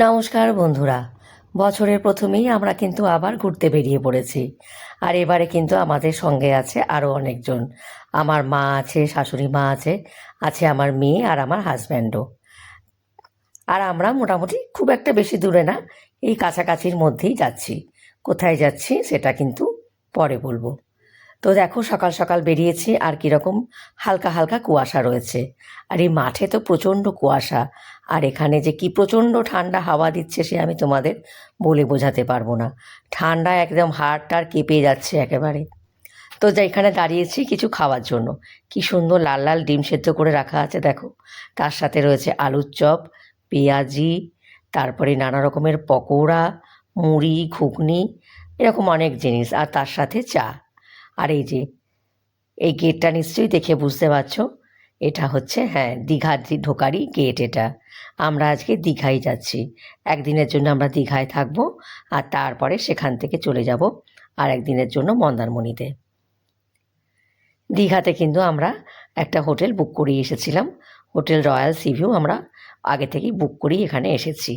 নমস্কার বন্ধুরা, বছরের প্রথমেই আমরা কিন্তু আবার ঘুরতে বেরিয়ে পড়েছি। আর এবারে কিন্তু আমাদের সঙ্গে আছে আরও অনেকজন। আমার মা আছে, শাশুড়ি মা আছে, আছে আমার মেয়ে আর আমার হাজব্যান্ডও। আর আমরা মোটামুটি খুব একটা বেশি দূরে না, এই কাছাকাছির মধ্যেই যাচ্ছি। কোথায় যাচ্ছি সেটা কিন্তু পরে বলবো। তো দেখো, সকাল সকাল বেরিয়েছি আর কীরকম হালকা হালকা কুয়াশা রয়েছে। আর এই মাঠে তো প্রচণ্ড কুয়াশা, আর এখানে যে কি প্রচণ্ড ঠান্ডা হাওয়া দিচ্ছে সে আমি তোমাদের বলে বোঝাতে পারবো না। ঠান্ডা একদম হাড়টার কেঁপে যাচ্ছে একেবারে। তো এখানে দাঁড়িয়েছি কিছু খাওয়ার জন্য। কি সুন্দর লাল লাল ডিম সেদ্ধ করে রাখা আছে দেখো, তার সাথে রয়েছে আলুর চপ, পেঁয়াজি, তারপরে নানা রকমের পকোড়া, মুড়ি, ঘুগনি, এরকম অনেক জিনিস, আর তার সাথে চা। আর এই যে এই গেটটা নিশ্চয়ই দেখে বুঝতে পারছো, এটা হচ্ছে, হ্যাঁ, দীঘার ঢোকারই গেট এটা। আমরা আজকে দীঘায় যাচ্ছি। একদিনের জন্য আমরা দীঘায় থাকবো, আর তারপরে সেখান থেকে চলে যাব আর একদিনের জন্য মন্দারমণিতে। দীঘাতে কিন্তু আমরা একটা হোটেল বুক করিয়ে এসেছিলাম, হোটেল রয়্যাল সি ভিউ। আমরা আগে থেকেই বুক করেই এখানে এসেছি,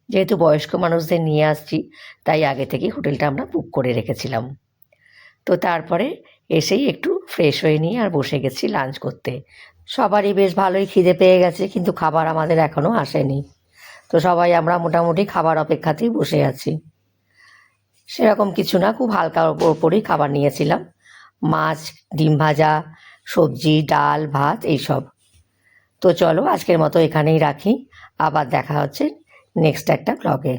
যেহেতু বয়স্ক মানুষদের নিয়ে আসছি তাই আগে থেকেই হোটেলটা আমরা বুক করে রেখেছিলাম। তো তারপরে এসেই একটু ফ্রেশ হয়ে নিয়ে আর বসে গেছি লাঞ্চ করতে। সবারই বেশ ভালোই খিদে পেয়ে গেছে, কিন্তু খাবার আমাদের এখনও আসেনি। তো সবাই আমরা মোটামুটি খাবার অপেক্ষাতেই বসে আছি। সেরকম কিছু না, খুব হালকা ওপরেই খাবার নিয়েছিলাম, মাছ, ডিম ভাজা, সবজি, ডাল, ভাত, এইসব। তো চলো আজকের মতো এখানেই রাখি, আবার দেখা হচ্ছে নেক্সট একটা ব্লগে।